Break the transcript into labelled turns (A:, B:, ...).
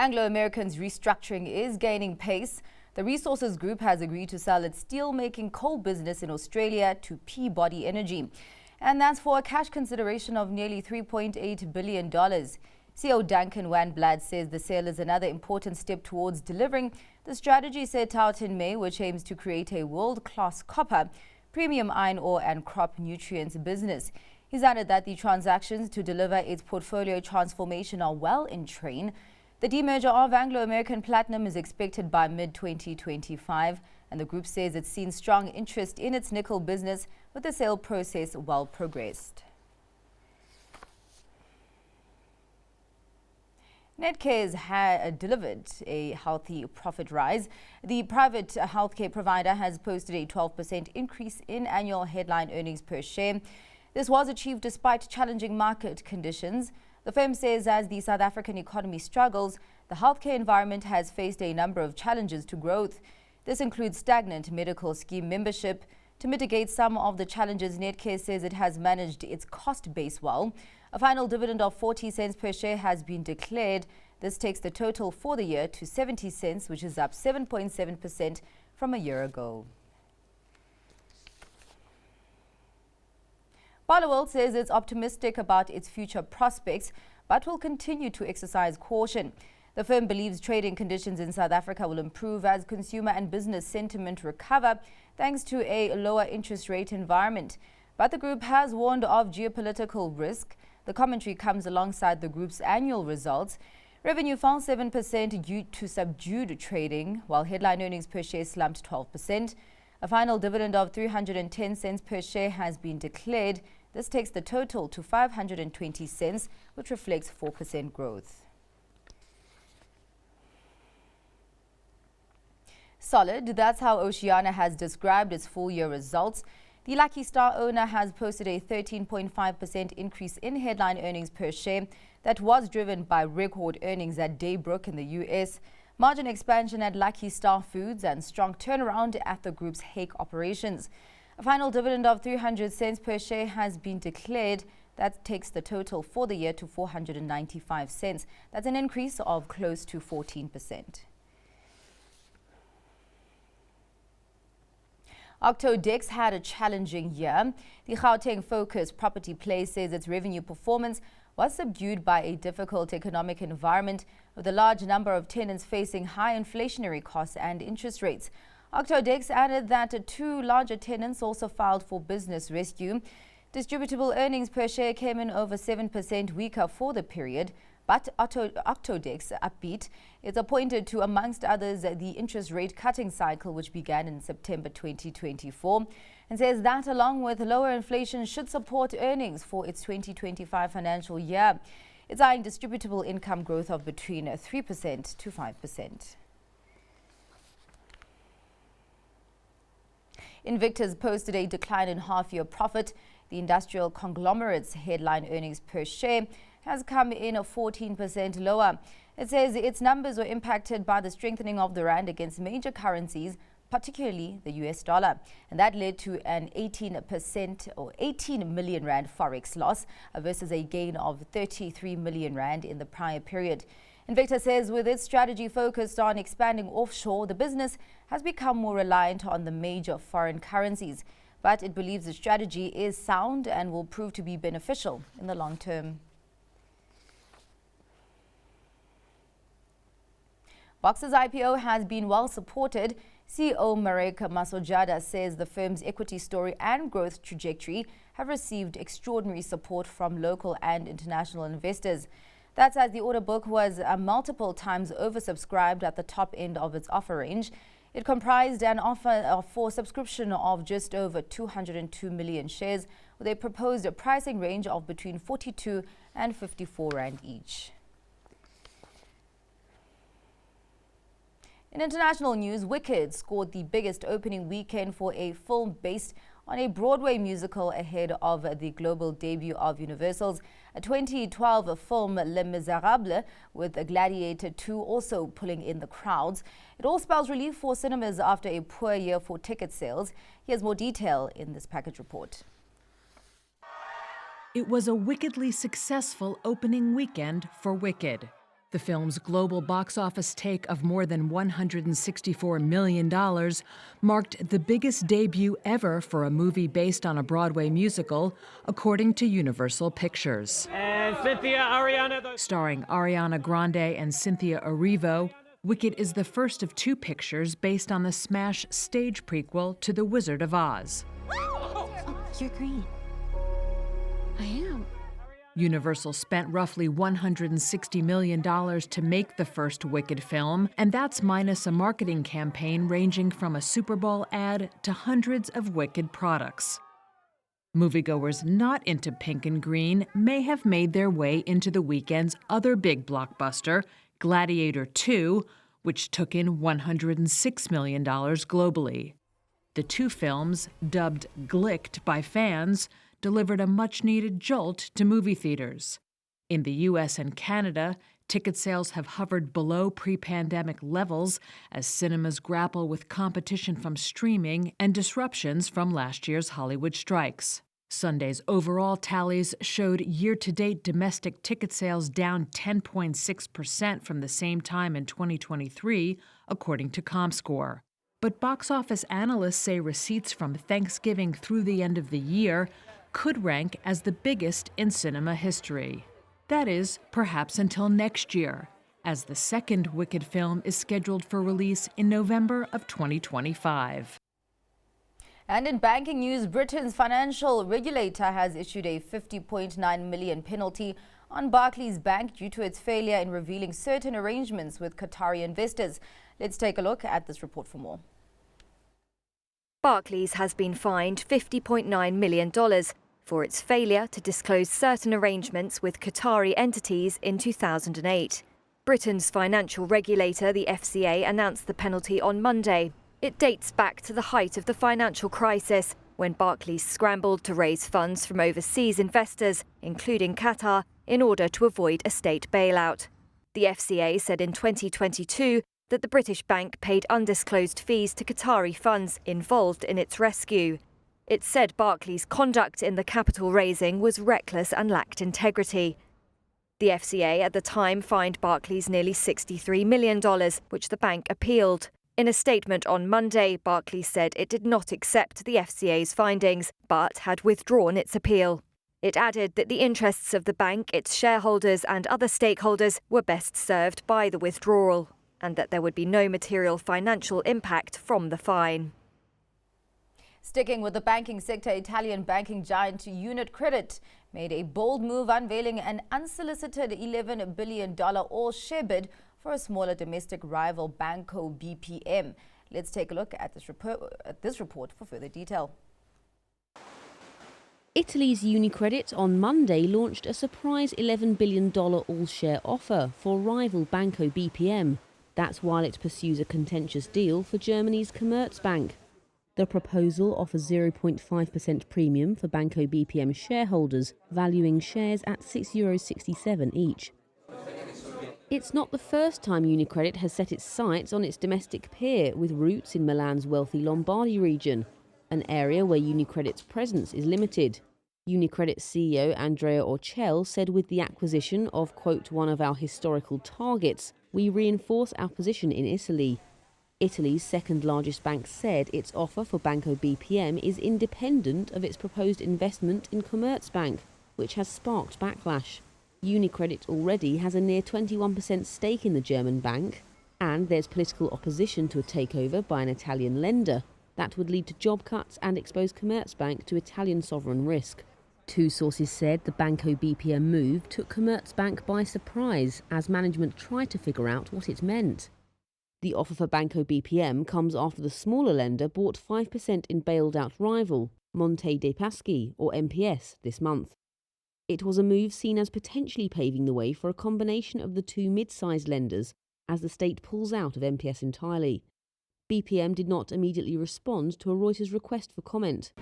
A: Anglo American's restructuring is gaining pace. The Resources Group has agreed to sell its steel-making coal business in Australia to Peabody Energy. And that's for a cash consideration of nearly $3.8 billion. CEO Duncan Wanblad says the sale is another important step towards delivering the strategy set out in May, which aims to create a world-class copper, premium iron ore and crop nutrients business. He's added that the transactions to deliver its portfolio transformation are well in train. The demerger of Anglo American Platinum is expected by mid-2025, and the group says it's seen strong interest in its nickel business, with the sale process well progressed. Netcare has delivered a healthy profit rise. The private healthcare provider has posted a 12% increase in annual headline earnings per share. This was achieved despite challenging market conditions. The firm says as the South African economy struggles, the healthcare environment has faced a number of challenges to growth. This includes stagnant medical scheme membership. To mitigate some of the challenges, Netcare says it has managed its cost base well. A final dividend of 40 cents per share has been declared. This takes the total for the year to 70 cents, which is up 7.7% from a year ago. Barloworld says it's optimistic about its future prospects, but will continue to exercise caution. The firm believes trading conditions in South Africa will improve as consumer and business sentiment recover, thanks to a lower interest rate environment. But the group has warned of geopolitical risk. The commentary comes alongside the group's annual results. Revenue fell 7% due to subdued trading, while headline earnings per share slumped 12%. A final dividend of 310 cents per share has been declared. This takes the total to 520 cents, which reflects 4% growth. Solid, that's how Oceana has described its full-year results. The Lucky Star owner has posted a 13.5% increase in headline earnings per share that was driven by record earnings at Daybrook in the US, margin expansion at Lucky Star Foods, and strong turnaround at the group's Hake operations. A final dividend of 300 cents per share has been declared. That takes the total for the year to 495 cents. That's an increase of close to 14%. Octodex had a challenging year. The Gauteng-focused property play says its revenue performance was subdued by a difficult economic environment, with a large number of tenants facing high inflationary costs and interest rates. Octodex added that two larger tenants also filed for business rescue. Distributable earnings per share came in over 7% weaker for the period, but Octodex, upbeat, is appointed to, amongst others, the interest rate cutting cycle, which began in September 2024, and says that along with lower inflation should support earnings for its 2025 financial year. It's eyeing distributable income growth of between 3% to 5%. Invictus posted a decline in half-year profit. The industrial conglomerate's headline earnings per share has come in 14% lower. It says its numbers were impacted by the strengthening of the rand against major currencies, particularly the US dollar. And that led to an 18% or 18 million rand forex loss versus a gain of 33 million rand in the prior period. Invictus says with its strategy focused on expanding offshore, the business has become more reliant on the major foreign currencies. But it believes the strategy is sound and will prove to be beneficial in the long term. Boxer's IPO has been well supported. CEO Marek Masojada says the firm's equity story and growth trajectory have received extraordinary support from local and international investors. That's as the order book was multiple times oversubscribed at the top end of its offer range. It comprised an offer for subscription of just over 202 million shares, with a proposed pricing range of between 42 and 54 rand each. In international news, Wicked scored the biggest opening weekend for a film based on a Broadway musical ahead of the global debut of Universal's 2012 film Les Miserables, with Gladiator 2 also pulling in the crowds. It all spells relief for cinemas after a poor year for ticket sales. Here's more detail in this package report.
B: It was a wickedly successful opening weekend for Wicked. The film's global box office take of more than $164 million marked the biggest debut ever for a movie based on a Broadway musical, according to Universal Pictures.
C: And
B: Starring Ariana Grande and Cynthia Erivo, Wicked is the first of two pictures based on the smash stage prequel to The Wizard of Oz.
D: You're green. I am.
B: Universal spent roughly $160 million to make the first Wicked film, and that's minus a marketing campaign ranging from a Super Bowl ad to hundreds of Wicked products. Moviegoers not into pink and green may have made their way into the weekend's other big blockbuster, Gladiator II, which took in $106 million globally. The two films, dubbed Glicked by fans, delivered a much-needed jolt to movie theaters. In the U.S. and Canada, ticket sales have hovered below pre-pandemic levels as cinemas grapple with competition from streaming and disruptions from last year's Hollywood strikes. Sunday's overall tallies showed year-to-date domestic ticket sales down 10.6% from the same time in 2023, according to ComScore. But box office analysts say receipts from Thanksgiving through the end of the year could rank as the biggest in cinema history. That is, perhaps until next year, as the second Wicked film is scheduled for release in November of 2025.
A: And in banking news, Britain's financial regulator has issued a £50.9 million penalty on Barclays Bank due to its failure in revealing certain arrangements with Qatari investors. Let's take a look at this report for more.
E: Barclays has been fined $50.9 million for its failure to disclose certain arrangements with Qatari entities in 2008. Britain's financial regulator, the FCA, announced the penalty on Monday. It dates back to the height of the financial crisis, when Barclays scrambled to raise funds from overseas investors, including Qatar, in order to avoid a state bailout. The FCA said in 2022 that the British bank paid undisclosed fees to Qatari funds involved in its rescue. It said Barclays' conduct in the capital raising was reckless and lacked integrity. The FCA at the time fined Barclays nearly $63 million, which the bank appealed. In a statement on Monday, Barclays said it did not accept the FCA's findings, but had withdrawn its appeal. It added that the interests of the bank, its shareholders and other stakeholders were best served by the withdrawal, and that there would be no material financial impact from the fine.
A: Sticking with the banking sector, Italian banking giant UniCredit made a bold move, unveiling an unsolicited $11 billion all-share bid for a smaller domestic rival, Banco BPM. Let's take a look at this report for further detail.
F: Italy's UniCredit on Monday launched a surprise $11 billion all-share offer for rival Banco BPM. That's while it pursues a contentious deal for Germany's Commerzbank. The proposal offers 0.5% premium for Banco BPM shareholders, valuing shares at €6.67 each. It's not the first time UniCredit has set its sights on its domestic peer, with roots in Milan's wealthy Lombardy region, an area where UniCredit's presence is limited. UniCredit CEO Andrea Orcel said with the acquisition of, quote, one of our historical targets, we reinforce our position in Italy. Italy's second largest bank said its offer for Banco BPM is independent of its proposed investment in Commerzbank, which has sparked backlash. UniCredit already has a near 21% stake in the German bank, and there's political opposition to a takeover by an Italian lender that would lead to job cuts and expose Commerzbank to Italian sovereign risk. Two sources said the Banco BPM move took Commerzbank by surprise as management tried to figure out what it meant. The offer for Banco BPM comes after the smaller lender bought 5% in bailed-out rival, Monte dei Paschi, or MPS, this month. It was a move seen as potentially paving the way for a combination of the two mid-sized lenders as the state pulls out of MPS entirely. BPM did not immediately respond to a Reuters request for comment.